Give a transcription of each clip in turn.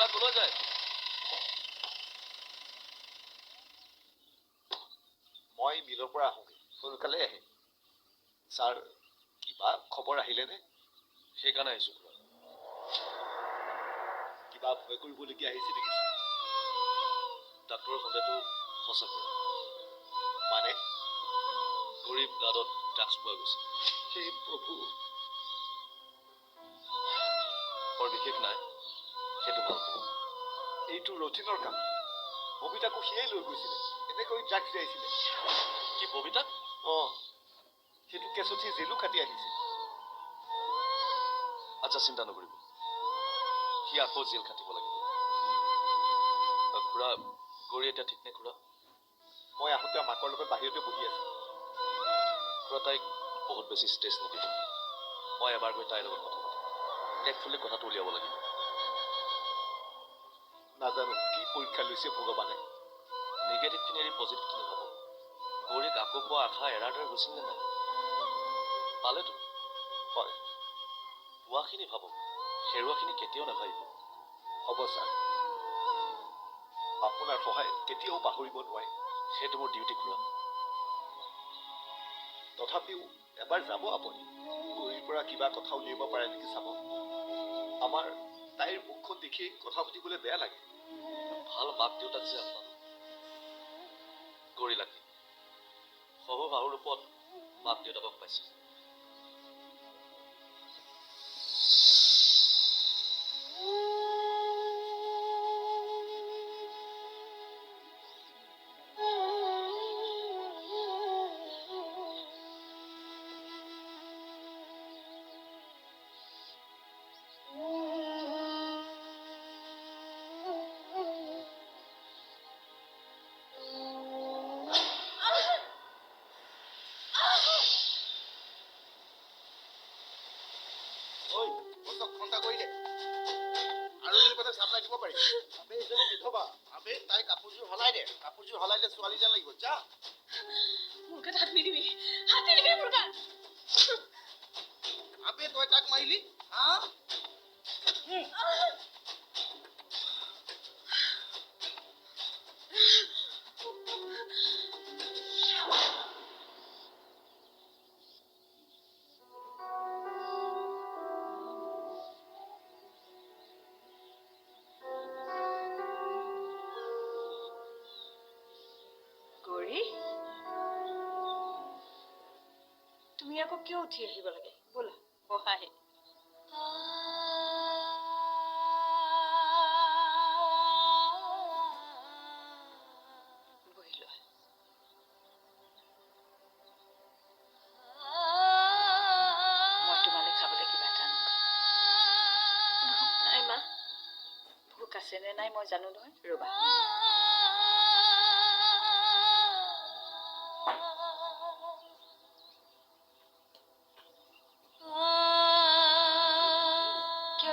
খুৰা কলৈ যায়? মই মিলৰ পৰা আহোঁগৈ, সোনকালে আহিম। ছাৰ, কিবা খবৰ আহিলেনে? সেইকাৰণে আহিছোঁ খুৰা। কিবা ভয় কৰিবলগীয়া আহিছে নেকি? ডাক্তৰৰ সন্দেহটো সঁচা খুৰা। মানে? গৰীব ব্লাডত ড্ৰাগছ পোৱা গৈছে। সেই প্ৰভু। বৰ বিশেষ নাই, সেইটো ভাল খবৰ। এইটো ৰুটিনৰ কাম। ববিতাকো সিয়েই লৈ গৈছিলে, এনেকৈ ড্ৰাগছ দিয়াইছিলে। কি ববিতা? সেইটো কেছত সি জেলো কাটি আহিছে। আচ্ছা, চিন্তা নকৰিব, সি আকৌ জেল খাটিব লাগিব। খুৰা, গৌৰী এতিয়া ঠিক নে খুৰা? মই আহোঁতে মাকৰ লগত বাহিৰতে বহি আছো। খুৰা, তাইক বহুত বেছি ষ্ট্ৰেছ নিদিব। মই এবাৰ গৈ তাইৰ লগত কথা পাতিম। একচুৱেলি কথাটো উলিয়াব লাগিব। নাজানো কি পৰীক্ষা লৈছে ভগৱানে। নিগেটিভখিনি এৰি পজিটিভখিনি ভাবক। গৌৰীক আকৌ পোৱা আশা এৰাৰ দৰে হৈছিল নে নাই? পালেতো। হয়। পোৱাখিনি ভাবক, হেৰুৱাখিনি কেতিয়াও নাভাবিব। হ'ব ছাৰ, আপোনাৰ সহায় কেতিয়াও পাহৰিব নোৱাৰে। সেইটো মোৰ ডিউটি খুৰা। তথাপিও এবাৰ যাব আপুনি। গৌৰীৰ পৰা কিবা কথা উলিয়াব পাৰে নেকি চাব। আমাৰ তাইৰ মুখখন দেখি কথা পাতিবলৈ বেয়া লাগে। ভাল মাক দেউতাক যে আপোনালোক। গৌৰী লাগে শহু শাহুৰ ৰূপত মাক দেউতাকক পাইছে। ছোৱালী যেন লাগিব। যা মোৰ গাত হাত নিদিবি, হাত নিদিবি মোৰ গাত। আবে তই তাক মাৰিলি? তুমি আকৌ কিয় উঠি আহিব লাগে? ব'লা বহাহে। বহি লোৱা। মই তোমালৈ খাবলৈ কিবা এটা আনোগৈ। নাই মা, ভোক আছে নে নাই মই জানো নহয়। ৰ'বা।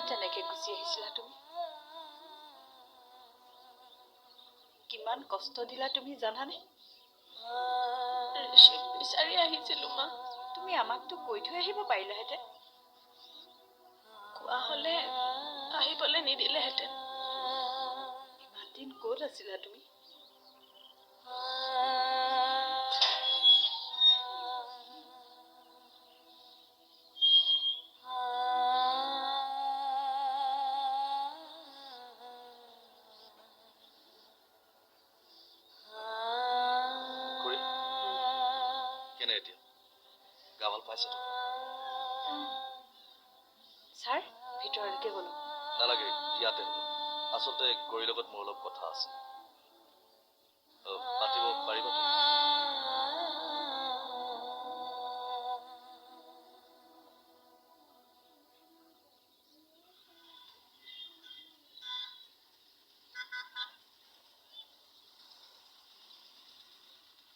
তেনেকে গুচি আহিছিলা তুমি? কিমান কষ্ট দিলা তুমি জানানে? বিচাৰি আহিছিলো মা। তুমি আমাকতো কৈ থৈ আহিব পাৰিলাহেঁতেন। কোৱা হলে আহিবলৈ নিদিলেহেঁতেন। ইমান দিন ক'ত আছিলা তুমি? ছাৰ, ভিতৰলৈকে গ'লো। নালাগে, ইয়াতে হ'ব। আচলতে গৌৰীৰ লগত মোৰ অলপ কথা আছে। পাতিব পাৰিবা তুমি?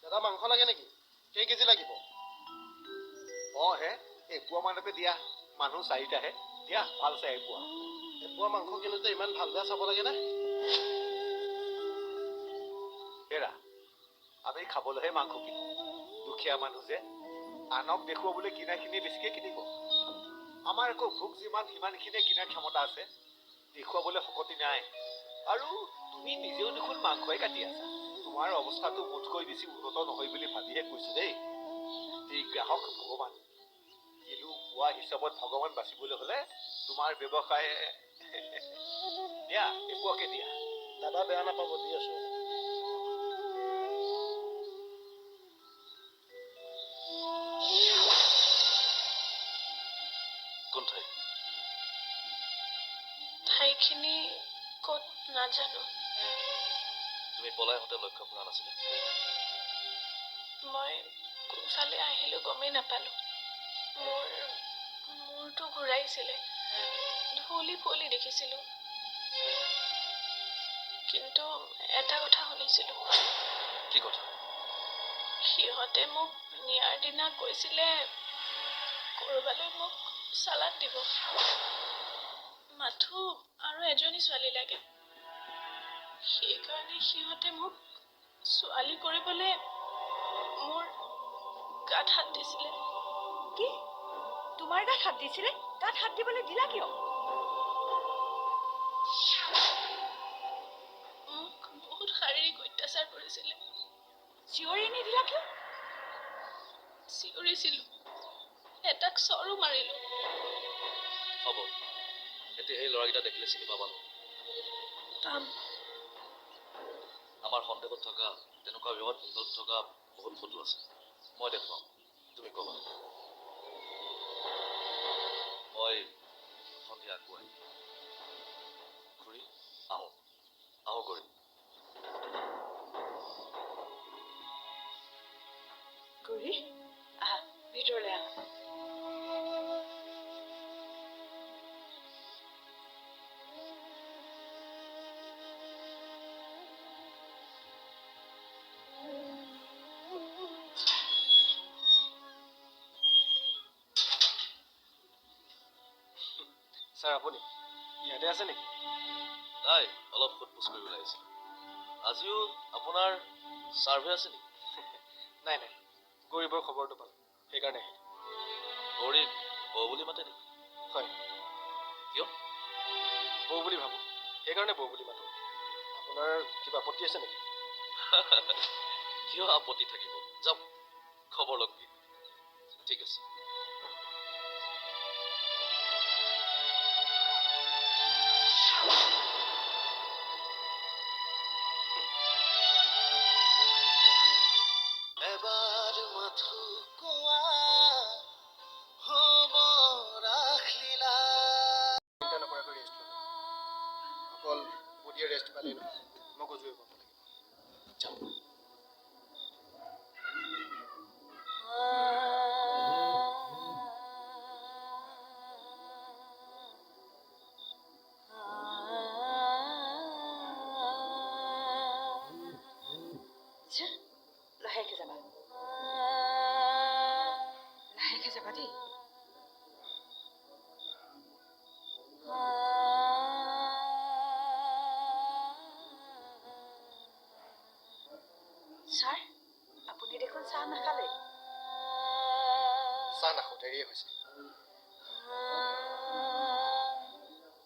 দাদা, মাংস লাগে নেকি? কেই কেজি লাগিব? হে এপোৱা মানকে দিয়া। মানুহ 4টাহে। দিয়া, ভাল চাই এপোৱা। এপোৱা মাংস কিনোতে ইমান ভাল বেয়া চাব লাগে নে? হেৰা, আমি খাবলৈহে মাংস কিনো। দুখীয়া মানুহ যে, আনক দেখুৱাবলৈ কিনাখিনি বেছিকে কিনিব। আমাৰ আকৌ ভোক যিমান সিমানখিনিয়ে কিনাৰ ক্ষমতা আছে। দেখুৱাবলৈ শকতি নাই। আৰু তুমি নিজেও দেখোন মাংসই কাটি আছা। তোমাৰ অৱস্থাটো মোতকৈ বেছি উন্নত নহয় বুলি ভাবিহে কৈছো দেই। এই গ্ৰাহক ভগৱান। কিলো পোৱা হিচাপত ভগৱান বাচিবলৈ হলে তোমাৰ ব্যৱসায় দিয়া এপোৱাকে দিয়া। দাদা বেয়া নাপাব, দি আছো। কোন ঠাই? ঠাইখিনি ক'ত নাজানো। তুমি পলাই আহোঁতে লক্ষ্য কৰা নাছিলে? মই কোনফালে আহিলো গমেই নাপালো। মূৰটো ঘূৰাইছিলে, ধুলি পলি দেখিছিলো। কিন্তু এটা কথা শুনিছিলো। কি কথা? সিহঁতে মোক নিয়াৰ দিনা কৈছিলে কৰবালৈ মোক চালান দিব। মাথো আৰু এজনী ছোৱালী লাগে। সেইকাৰণে সিহঁতে মোক ছোৱালী কৰিবলৈ মোৰ গাত হাত দিছিলে। কি? তোমাৰ গাত হাত দিছিলে? গাত হাত দিবলৈ দিলা কিয়? মোক বহুত শাৰীৰিক অত্যাচাৰ কৰিছিলে। চিঞৰি নিদিলা কিয়? চিঞৰিছিলো, এটাক চৰো মাৰিলো। হ'ব, এতিয়া সেই ল'ৰাকেইটা দেখিলে চিনি পাবা ন? পাম। আমাৰ সন্দেহত থকা তেনেকুৱা বিবাহত ইনভল্ভ থকা বহুত ফটো আছে। মই দেখুৱাম, তুমি ক'বা। মই সন্ধিয়া আকৌ আহিম। খুৰী, আহোঁ আহোঁ কৰি। গৌৰী, আহা ভিতৰলৈ আহা। ছাৰ আপুনি ইয়াতে আছে নেকি? নাই, অলপ সোধপোছ কৰিব লাগিছিল। আজিও আপোনাৰ ছাৰ্ভে আছে নেকি? নাই নাই, গৌৰীবৰ খবৰটো পালোঁ, সেইকাৰণে আহিলোঁ। গৌৰীক বৌ বুলি মাতে নেকি? হয়। কিয়? বৌ বুলি ভাবোঁ, সেইকাৰণে বৌ বুলি মাতোঁ। আপোনাৰ কিবা আপত্তি আছে নেকি? কিয় আপত্তি থাকিব? যাওক, খবৰ লগ দিম। ঠিক আছে। এবাৰ মাথো কোৱা হ'ব ৰাখলীলা। চিন্তা নকৰাকৈ ৰেষ্ট ল'ব। অকল বডিয়ে ৰেষ্ট পালেই নহয়, মগজুৱে পাব লাগিব। যাওক। লাহেকে যাবা, লাহেকে যাবা দেই। ছাৰ, আপুনি দেখোন চাহ নাখালে। চাহ নাখাওঁ, দেৰিয়ে হৈছে।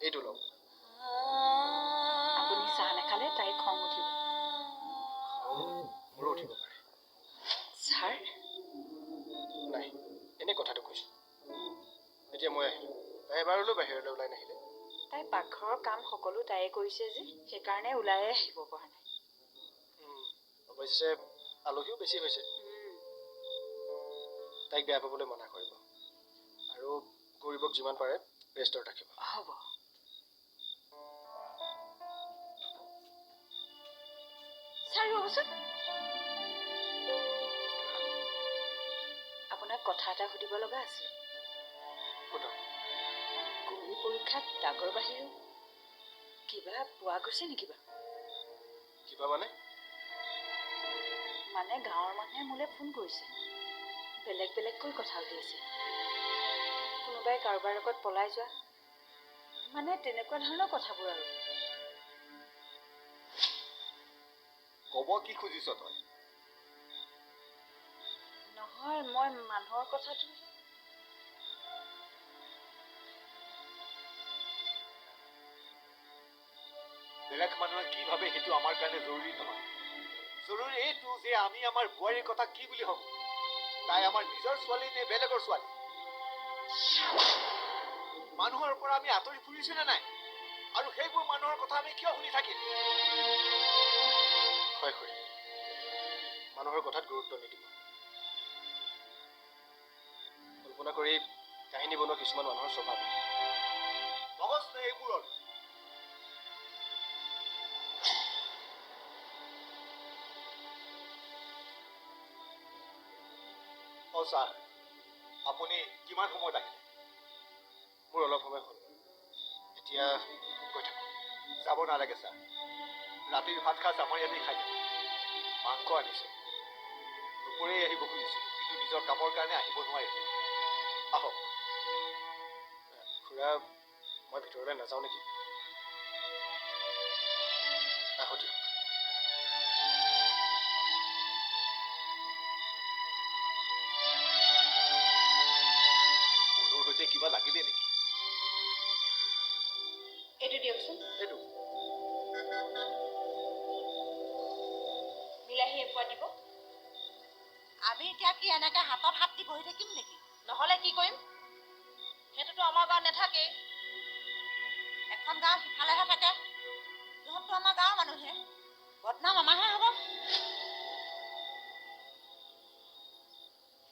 এইটো লওক। আপুনি চাহ নাখালে তাইৰ খং উঠিব। মোৰো উঠিব পাৰে। ছাৰ, নাই, এনেই কথাটো কৈছোঁ। এতিয়া মই আহিলোঁ, তাই এবাৰলৈ বাহিৰলৈ ওলাই নাহিলে। তাই পাকঘৰৰ কাম সকলো তাইয়ে কৰিছে যে, সেইকাৰণে ওলাই আহিব পৰা নাই। অৱশ্যে আলহীও বেছি হৈছে। তাইক বেয়া পাবলৈ মনা কৰিব আৰু গৌৰীবক যিমান পাৰে ৰেষ্টত ৰাখিব। হ'ব। ছাৰ ৰ'বচোন, আপোনাক কথা এটা সুধিব লগা আছিলে। সোধক। গৌৰী পৰীক্ষাত দাগৰ বাহিৰেও কিবা পোৱা গৈছে নেকি বাৰু? কিবা মানে? মানে গাঁৱৰ মানুহে মোলৈ ফোন কৰিছে, বেলেগ বেলেগকৈ কথা উলিয়াইছে। কোনোবাই কাৰোবাৰ লগত পলাই যোৱা, মানে তেনেকুৱা ধৰণৰ কথাবোৰ আৰু। ক'ব কি খুজিছ তই? নহয়, মই মানুহৰ কথাটো বেলেগ মানুহে কি ভাবে সেইটো আমাৰ কাৰণে জৰুৰী নহয়। জৰুৰী এইটো যে আমি আমাৰ বোৱাৰীৰ কথা কি বুলি ভাবো। তাই আমাৰ নিজৰ ছোৱালী নে বেলেগৰ ছোৱালী? মানুহৰ পৰা আমি আঁতৰি ফুৰিছো নে নাই? আৰু সেইবোৰ মানুহৰ কথা আমি কিয় শুনি থাকিম? হয় হয়, মানুহৰ কথাত গুৰুত্ব নিদিব। কল্পনা কৰি কাহিনী বনোৱা কিছুমান মানুহৰ স্বভাৱ মগজ নাই এইবোৰৰ। ছাৰ, আপুনি কিমান সময়ত আহিলে? মোৰ অলপ সময় হ'ল। এতিয়া গৈ থাকক। যাব নালাগে ছাৰ, ৰাতিৰ ভাত সাজ আমাৰ ইয়াতেই খাই যাব। মাংস আনিছোঁ। দুপৰীয়াই আহিব খুজিছিলোঁ, কিন্তু নিজৰ কামৰ কাৰণে আহিব নোৱাৰিলে। আহক। খুৰা, মই ভিতৰলৈ নাযাওঁ নেকি? আহক দিয়ক। মনৰ সৈতে কিবা লাগিলে নেকি? এইটো দিয়কচোন। এইটো বিলাহী এপোৱা দিব। আমি এতিয়া কি এনেকে হাতত হাত দি বহি থাকিম নেকি? নহ'লে কি কৰিম? সেইটোতো আমাৰ গাঁৱত নাথাকেই। এখন গাঁও সিফালেহে থাকে। সিহঁতটো আমাৰ গাঁৱৰ মানুহে, বদনাম আমাৰহে হ'ব।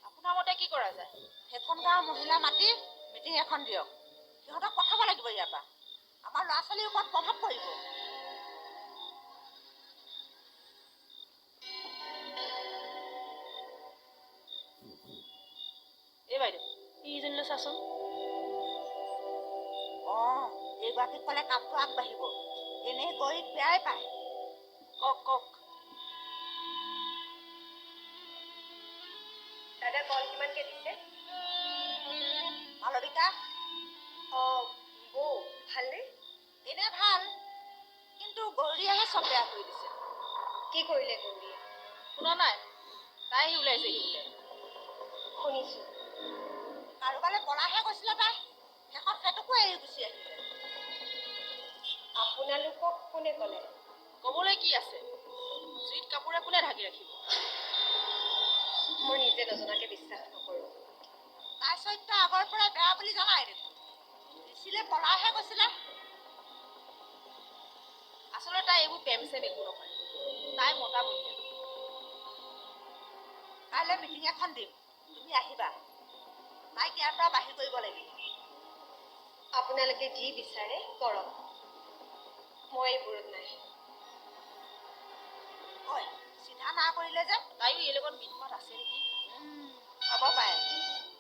আপোনাৰ মতে কি কৰা যায়? সেইখন গাঁৱৰ মহিলা মাতি মিটিং এখন দিয়ক। সিহঁতক পঠাব লাগিব ইয়াৰ পৰা। আমাৰ ল'ৰা ছোৱালীৰ ওপৰত প্ৰভাৱ পৰিব। এই বাইদেউ, ইজনীলৈ চাচোন। এইগৰাকীক ক'লে কামটো আগবাঢ়িব। এনেই গৈ বেয়াই পায়। কওক কওক। দাদা কল কিমানকে দিছে? মালবিকা, বৌ ভালনে? এনে ভাল, কিন্তু গৌৰীয়েহে চব বেয়া কৰি দিছে। কি কৰিলে গৌৰীয়ে? শুনা নাই, তাই ওলাইছেহি বোলে। শুনিছো। কাৰোবালৈ পলাহে গৈছিলে তাই। শেষত সেইটোকো এৰি গুচি আহিলে। আপোনালোকক কোনে ক'লে? ক'বলৈ কি আছে? জুইত কাপোৰে কোনে ঢাকি ৰাখিব? মই নিজে নজনাকে বিশ্বাস নকৰোঁ। তাইৰ চৰিত্ৰ আগৰ পৰাই বেয়া বুলি জানাই দেখোন। দিছিলে পলাহে গৈছিলে। আচলতে তাই এইবোৰ প্ৰেম চেম একো নহয়। তাই মতা বলিয়া। কাইলৈ মিটিং এখন দিম, তুমি আহিবা। তাইক ইয়াৰ পৰা বাহিৰ কৰিব লাগিব। আপোনালোকে যি বিচাৰে কৰক, মই এইবোৰত নাই। ঐ, চিধা না কৰিলে যে। তাইও এই লগত মিটমাত আছে নেকি? হ'ব পাৰে।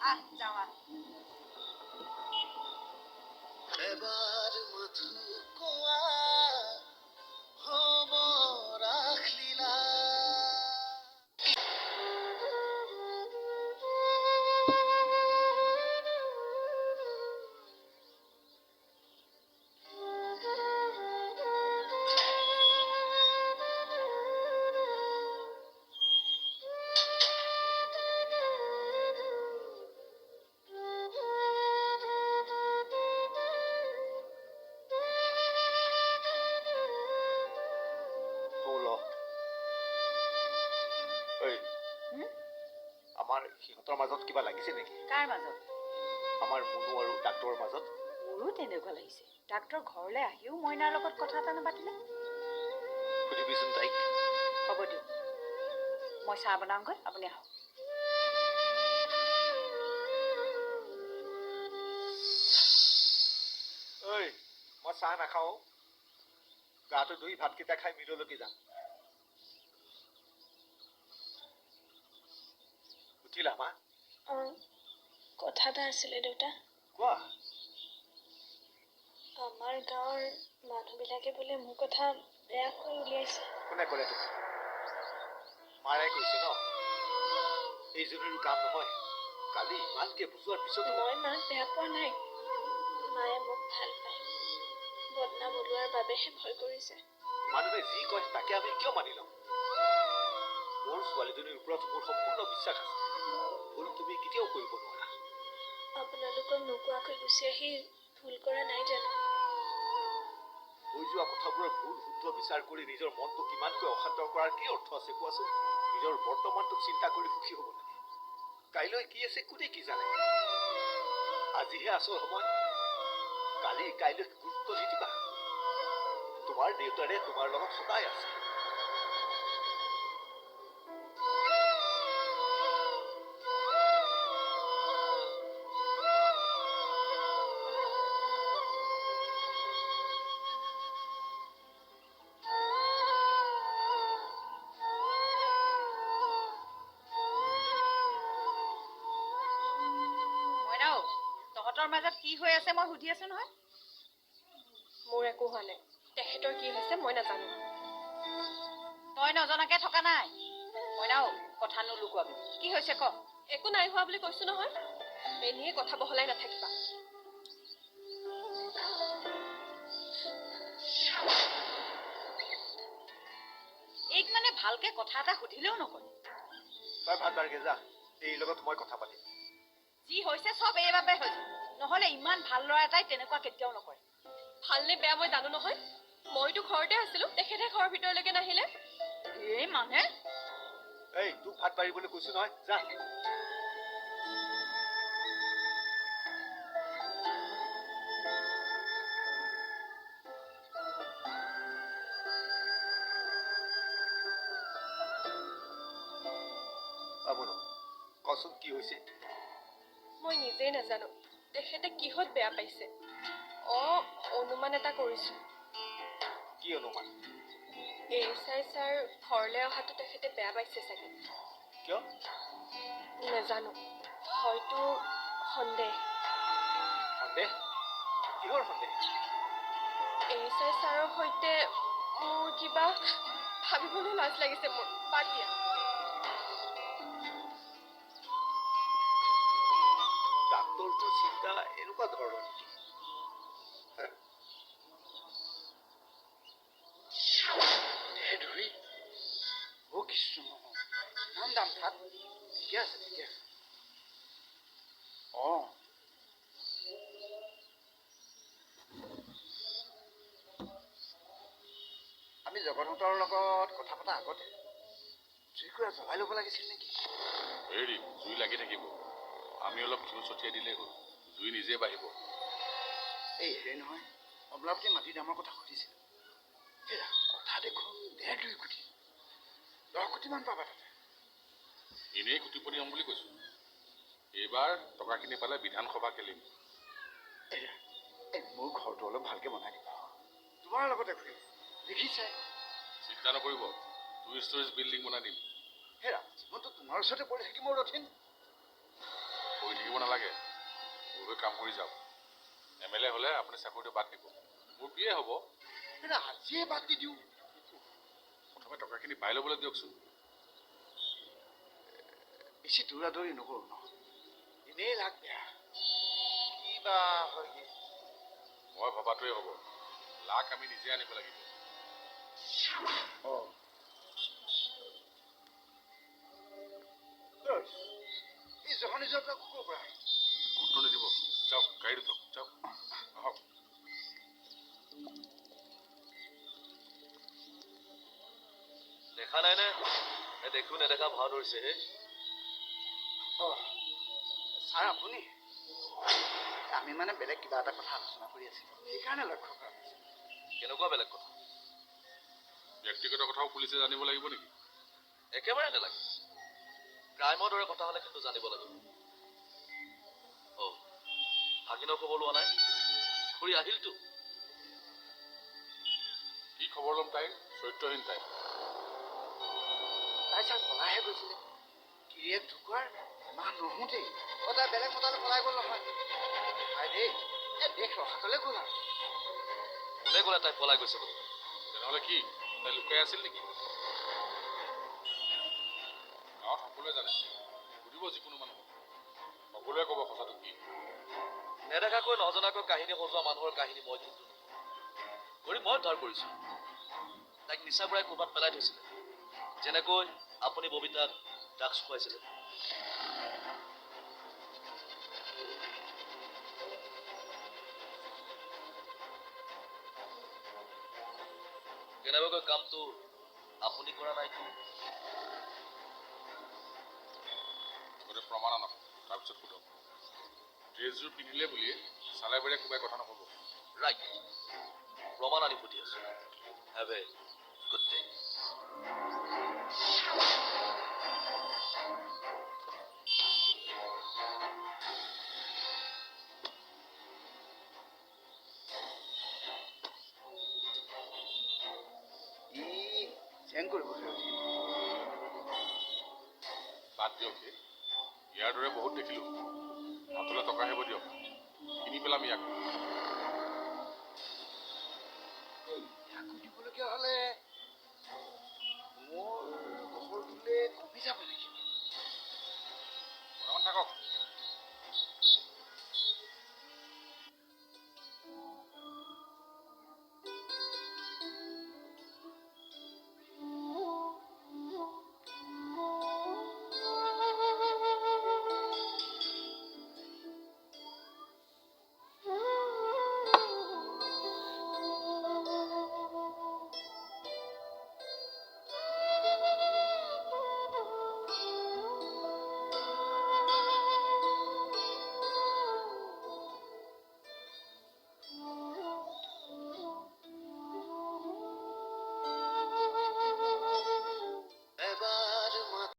আহ, যাওঁ আহ। এবাৰ মধু কোৱা হ'ব ৰাখলীলা। আমাৰ সিহঁতৰ মাজত কিবা লাগিছে নেকি? কাৰ মাজত? আমাৰ মুনু আৰু ডাক্তৰৰ মাজত। মোৰো তেনেকুৱা লাগিছে। ডাক্তৰ ঘৰলৈ আহিও মইনাৰ লগত কথা এটা নাপাতিলে। সুধিবিচোন তাইক। হ'ব দিয়ক, মই চাহ বনাওঁগৈ, আপুনি আহক। ঐ, মই চাহ নাখাওঁ। গাটো ধুই ভাতকেইটা খাই মিললৈকে যাম। উঠিলা মা? কথা এটা আছিলে দেউতা। কোৱা। আমাৰ গাঁৱৰ মানুহবিলাকে বোলে মোৰ কথা বেয়াকৈ উলিয়াইছে। কোনে ক'লে তোক? মাৰে কৈছে ন? এইজনীৰো কাম নহয়। কালি ইমানকে বুজোৱাৰ পিছতো মই মাক বেয়া পোৱা নাই। মায়ে মোক ভাল পায়। বদনাম ওলোৱাৰ বাবেহে ভয় কৰিছে। মানুহে যি কয় তাকে আমি কিয় মানি লওঁ? মোৰ ছোৱালীজনীৰ ওপৰত মোৰ সম্পূৰ্ণ বিশ্বাস আছে। ভুল তুমি কেতিয়াও কৰিব নোৱাৰা। আপোনালোকক নোকোৱাকৈ গুচি আহি ভুল কৰা নাই জানো? হৈ যোৱা কথাবোৰৰ ভুল শুদ্ধ বিচাৰ কৰি নিজৰ মনটো কিমানকৈ অশান্ত কৰাৰ কি অৰ্থ আছে কোৱাচোন? নিজৰ বৰ্তমানটোক চিন্তা কৰি সুখী হ'ব লাগে। কাইলৈ কি আছে কোনে কি জানে? আজিহে আচল সময়। কাইলৈ গুৰুত্ব নিদিবা। তোমাৰ দেউতাৰে তোমাৰ লগত সদায় আছে। মইনাও, তহঁতৰ মাজত কি হৈ আছে মই সুধি আছো নহয়। মোৰ একো হোৱা নাই। তেখেতৰ কি হৈছে মই নাজানো। তই নজনাকে থকা নাই। মইনাও, কথা নুলুকুৱাবি। কি হৈছে ক? একো নাই হোৱা বুলি কৈছো নহয়। এনেয়ে কথা বহলাই নাথাকিবা। এইক মানে ভালকে কথা এটা সুধিলেও নকয়। তই ভাত বাঢ়িকে যা, এই লগত মই কথা পাতিম। যি হৈছে চব এইবাবে হৈছে, নহলে ইমান ভাল ল'ৰা এটাই তেনেকুৱা কেতিয়াও নকৰে। ভালনে বেয়া মই জানো নহয়। মইতো ঘৰতে আছিলো, তেখেতে ঘৰৰ ভিতৰলৈকে নাহিলে। এই মানে এই তোক ভাত বাঢ়িবলৈ কৈছো নহয়, যা। বাবুন, কচোন কি হৈছে? মই নিজেই নাজানো তেখেতে কিহত বেয়া পাইছে। অনুমান এটা কৰিছো। কি অনুমান? ASI ছাৰ ঘৰলৈ অহাটো তেখেতে বেয়া পাইছে চাগে। কিয়? নাজানো, হয়তো সন্দেহ। সন্দেহ? কিহৰ সন্দেহ? ASI ছাৰৰ সৈতে মোৰ কিবা ভাবিবলৈ লাজ লাগিছে মোৰ। বাদ দিয়া। ডাক্তৰটোৰ চিন্তা এনেকুৱা ধৰণৰ নেকি? নাম দাম ভাত ঠিকে আছে, ঠিকে আছে। আমি জগন্নাথৰ লগত কথা পতা আগতে জুইকুৰা জ্বলাই ল'ব লাগিছিল নেকি? হেৰি জুই লাগি থাকিব, আমি অলপ ঘিউ ছটিয়াই দিলেই হ'ল, জুই নিজে বাঢ়িব। এই হেৰি নহয়, অমলাপতি মাটিৰ দামৰ কথা সুধিছিল। হেৰা কথা দেখোন 1.5-2 কোটি, 10 কোটিমান পাবা তাতে। এনেই কোটিপতি হ'ম বুলি কৈছো। এইবাৰ টকাখিনি পালে বিধানসভা খেলিম। এই মোৰ ঘৰটো অলপ ভালকে বনাই দিবা। তোমাৰ লগতে ঘূৰিম, দেখিছাই। চিন্তা নকৰিব, 2 ষ্টৰেজ বিল্ডিং বনাই দিম। হেৰা জীৱনটো তোমাৰ ওচৰতে পৰি থাকি মোৰ ৰথিন। কৰি থাকিব নালাগে, গৈ কাম কৰি যাওক। MLA হ'লে আপুনি চাকৰিটো বাদ দিব, মোৰ বিয়ে হ'ব। হেৰা আজিয়ে বাদ দি দিওঁ। প্ৰথমে টকাখিনি পাই ল'বলৈ দিয়কচোন। বেছি দৌৰা-দৌৰি নকৰোঁ ন, এনেই লাগ বেয়া। কিবা হয়গে। মই ভবাটোৱে হ'ব, লাক আমি নিজে আনিব লাগিব। এই জহনি যোৱা কুকুৰ পৰা গুৰুত্ব নিদিব, যাওক গাড়ীত উঠক, যাওক আহক। দেখা নাই নে? দেখো নেদেখা ভাও ধৰিছে হে। ছাৰ আপুনি? আমি মানে বেলেগ কিবা এটা কথা আলোচনা কৰি আছিলো, সেইকাৰণে লক্ষ্য কৰা নাছিলো। কেনেকুৱা বেলেগ কথা? ব্যক্তিগত কথাও পুলিচে জানিব লাগিব নেকি? একেবাৰে নালাগে। ক্ৰাইমৰ দৰে কথা হ'লে কিন্তু জানিব লাগিব। ভাগিনৰ খবৰ লোৱা নাই? ঘূৰি আহিলতো। কি খবৰ ল'ম তাইৰ? চৰিত্ৰহীন তাই। তাই ছাৰ পলাইহে গৈছিলে। গিৰিয়েক ঢুকোৱাৰ মাহ নহোঁতেই তাই বেলেগ মতালৈ পলাই গ'ল নহয়। তাই দেই দেশ ৰখাতলৈ গ'ল আৰু। কোনে ক'লে তাই পলাই গৈছে বুলি? তেনেহ'লে কি তাই লুকাই আছিল নেকি? গাঁৱত সকলোৱে জানে, সুধিব যিকোনো মানুহক, সকলোৱে ক'ব কথাটো কি। নেদেখাকৈ নজনাকৈ কাহিনী সজোৱা মানুহৰ কাহিনী মই কিন্তু কৰি মই উদ্ধাৰ কৰিছো। তাইক নিচা পৰাই ক'ৰবাত পেলাই থৈছিলে, যেনেকৈ আপুনি ববিতাক ড্ৰাগছ খুৱাইছিলে। কেনেবাকৈ কামটো আপুনি কৰা নাইতো। আগতে প্ৰমাণ আনক, তাৰপিছত সোধক। ড্ৰেছযোৰ পিন্ধিলে বুলি চালে বেৰে কোবাই কথা নক'ব। ৰাইট, প্ৰমাণ আনি সুধি আছো। Have a good day. চেং কৰিব বাদ দিয়ক হে, ইয়াৰ দৰে বহুত দেখিলোঁ। হাতলৈ টকা আহিব দিয়ক, কিনি পেলাম ইয়াক। ইয়াকো দিবলগীয়া হ'লে